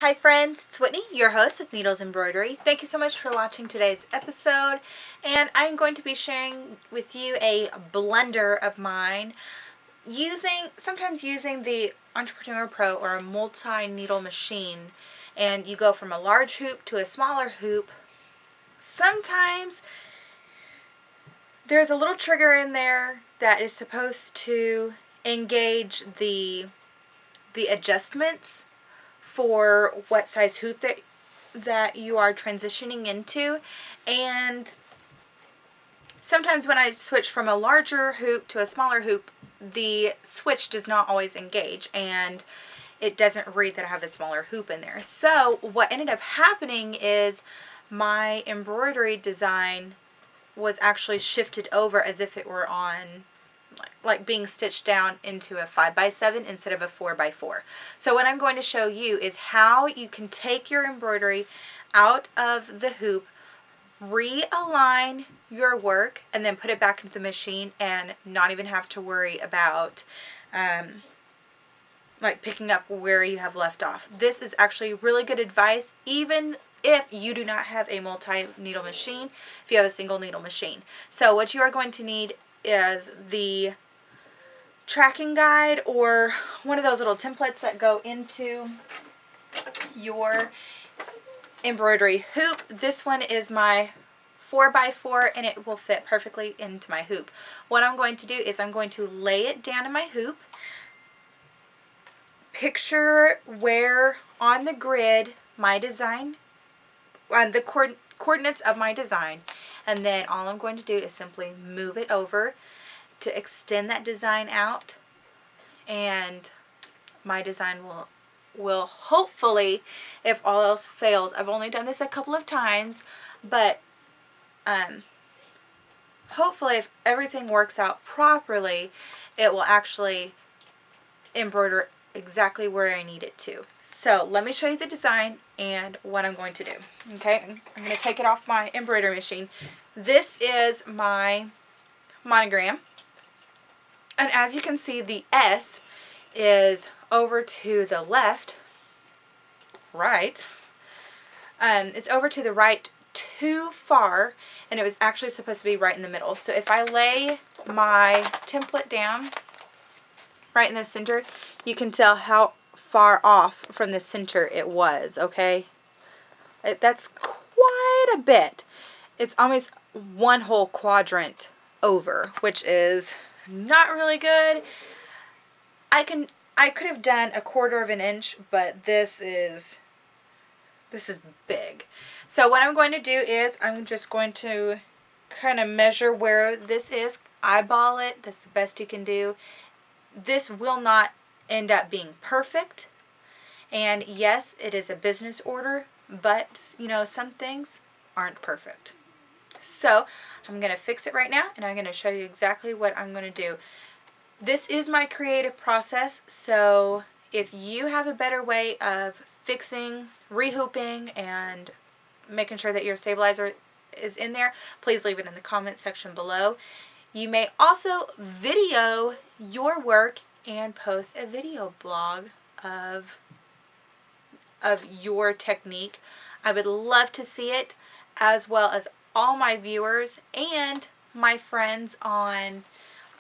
Hi friends, it's Whitney, your host with Needles Embroidery. Thank you so much for watching today's episode, and I'm going to be sharing with you a blender of mine sometimes using the Entrepreneur Pro or a multi-needle machine, and you go from a large hoop to a smaller hoop. Sometimes there's a little trigger in there that is supposed to engage the adjustments for what size hoop that you are transitioning into. And sometimes when I switch from a larger hoop to a smaller hoop, the switch does not always engage and it doesn't read that I have a smaller hoop in there. So what ended up happening is my embroidery design was actually shifted over as if it were on like being stitched down into a 5x7 instead of a 4x4. So what I'm going to show you is how you can take your embroidery out of the hoop, realign your work, and then put it back into the machine and not even have to worry about like picking up where you have left off. This is actually really good advice even if you do not have a multi-needle machine, if you have a single needle machine. So what you are going to need is the tracking guide or one of those little templates that go into your embroidery hoop. This one is my 4x4 and it will fit perfectly into my hoop. What I'm going to do is I'm going to lay it down in my hoop, picture where on the grid my design, on the coordinates of my design, and then all I'm going to do is simply move it over to extend that design out, and my design will hopefully, if all else fails, I've only done this a couple of times, but hopefully if everything works out properly, it will actually embroider exactly where I need it to. So let me show you the design and what I'm going to do. Okay, I'm going to take it off my embroidery machine. This is my monogram. And as you can see, the S is over to the left, right. It's over to the right too far, and it was actually supposed to be right in the middle. So if I lay my template down right in the center, you can tell how far off from the center it was, okay? That's quite a bit. It's almost one whole quadrant over, which is not really good. I could have done 1/4 of an inch, but this is big. So what I'm going to do is I'm just going to kind of measure where this is, eyeball it. That's the best you can do. This will not end up being perfect. And yes, it is a business order, but you know, some things aren't perfect. So I'm going to fix it right now, and I'm going to show you exactly what I'm going to do. This is my creative process, so if you have a better way of fixing, rehooping, and making sure that your stabilizer is in there, please leave it in the comment section below. You may also video your work and post a video blog of your technique. I would love to see it, as well as all my viewers and my friends on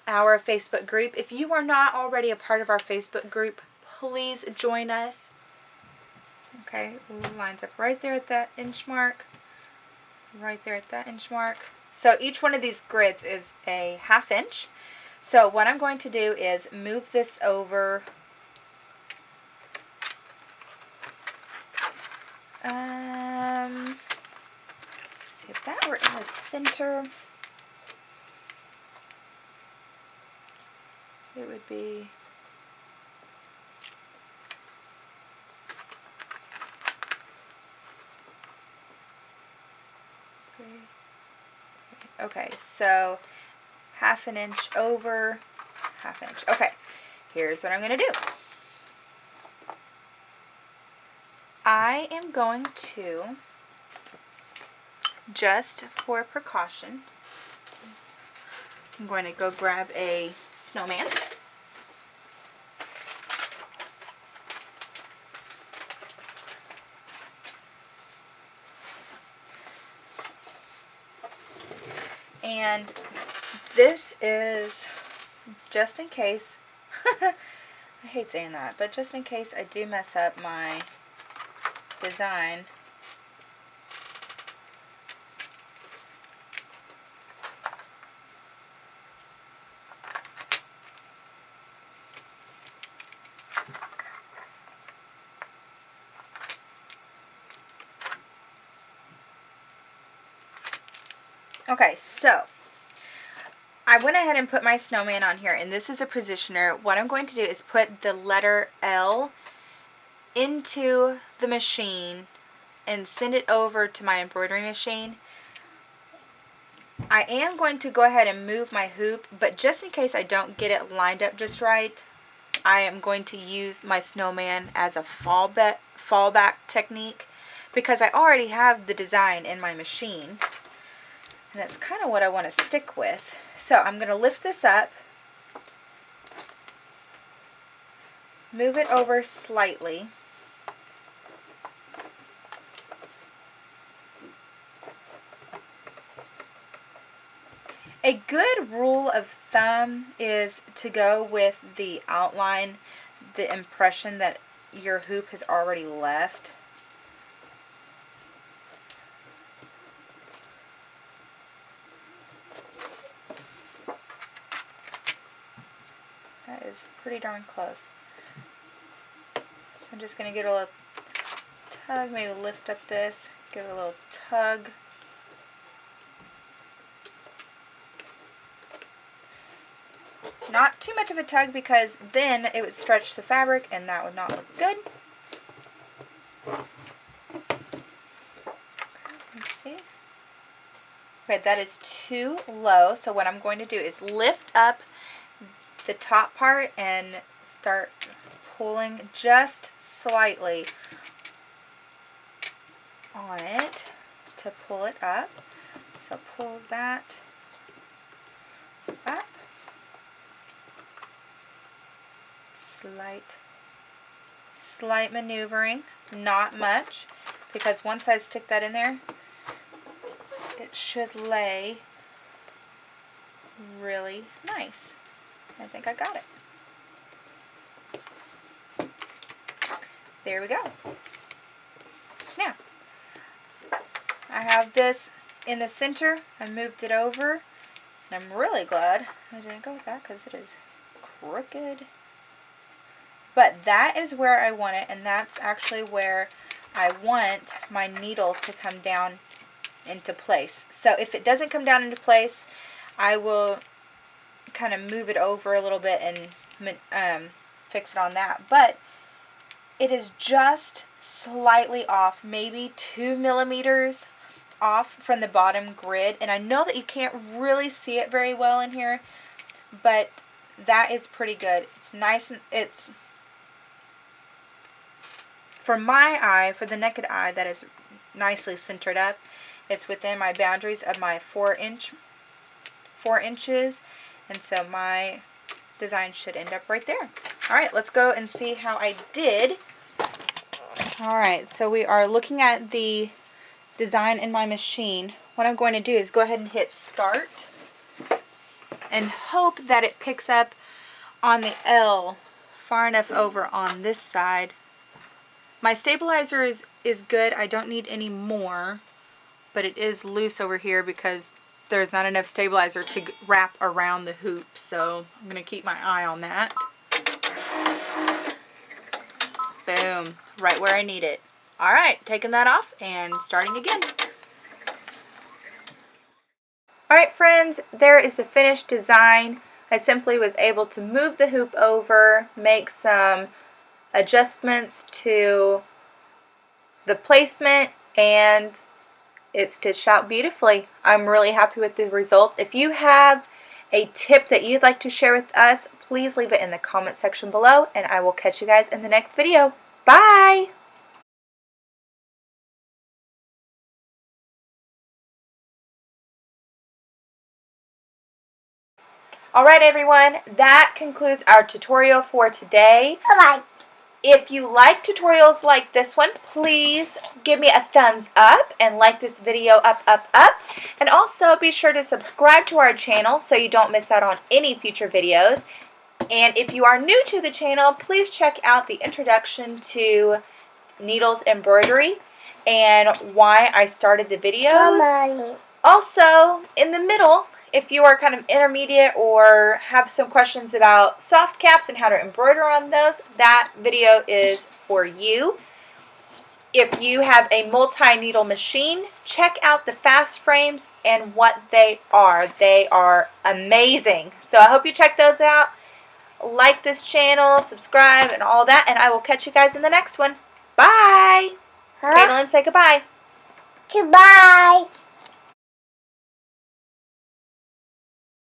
our Facebook group. If you are not already a part of our Facebook group, please join us. Okay, lines up right there at that inch mark. Right there at that inch mark. So each one of these grids is a 1/2 inch. So what I'm going to do is move this over. See if that were in the center, it would be okay, so 1/2 inch over 1/2 inch. Okay, here's what I'm going to do. I am going to, just for precaution, I'm going to go grab a snowman. And this is just in case, I hate saying that, but just in case I do mess up my design. Okay, so I went ahead and put my snowman on here, and this is a positioner. What I'm going to do is put the letter L into the machine and send it over to my embroidery machine. I am going to go ahead and move my hoop, but just in case I don't get it lined up just right, I am going to use my snowman as a fallback technique, because I already have the design in my machine. And that's kind of what I want to stick with. So I'm going to lift this up, move it over slightly, a good rule of thumb is to go with the outline, the impression that your hoop has already left. That is pretty darn close. So I'm just going to give it a little tug, maybe lift up this, give it a little tug. Not too much of a tug, because then it would stretch the fabric and that would not look good. Let's see. Okay, that is too low. So what I'm going to do is lift up the top part and start pulling just slightly on it to pull it up. So pull that up. Slight maneuvering, not much, because once I stick that in there, it should lay really nice. I think I got it. There we go. Now, I have this in the center. I moved it over, and I'm really glad I didn't go with that, because it is crooked. But that is where I want it, and that's actually where I want my needle to come down into place. So if it doesn't come down into place, I will kind of move it over a little bit and fix it on that. But it is just slightly off, maybe 2 millimeters off from the bottom grid. And I know that you can't really see it very well in here, but that is pretty good. It's nice, and it's, for my eye, for the naked eye, that is nicely centered up. It's within my boundaries of my 4 inches, and so my design should end up right there. Alright, let's go and see how I did. Alright, so we are looking at the design in my machine. What I'm going to do is go ahead and hit start and hope that it picks up on the L far enough over on this side. My stabilizer is good. I don't need any more, but it is loose over here because there's not enough stabilizer to wrap around the hoop, so I'm going to keep my eye on that. Boom, right where I need it. Alright, taking that off and starting again. Alright friends, there is the finished design. I simply was able to move the hoop over, make some adjustments to the placement, and it stitched out beautifully. I'm really happy with the results. If you have a tip that you'd like to share with us, please leave it in the comment section below, and I will catch you guys in the next video. Bye! Alright everyone, that concludes our tutorial for today. Bye-bye. If you like tutorials like this one, please give me a thumbs up and like this video up. And also be sure to subscribe to our channel so you don't miss out on any future videos. And if you are new to the channel, please check out the introduction to Needles Embroidery and why I started the videos. Also, in the middle, if you are kind of intermediate or have some questions about soft caps and how to embroider on those, that video is for you. If you have a multi-needle machine, check out the fast frames and what they are. They are amazing. So I hope you check those out. Like this channel, subscribe, and all that, and I will catch you guys in the next one. Bye! Caitlin, say goodbye. Goodbye.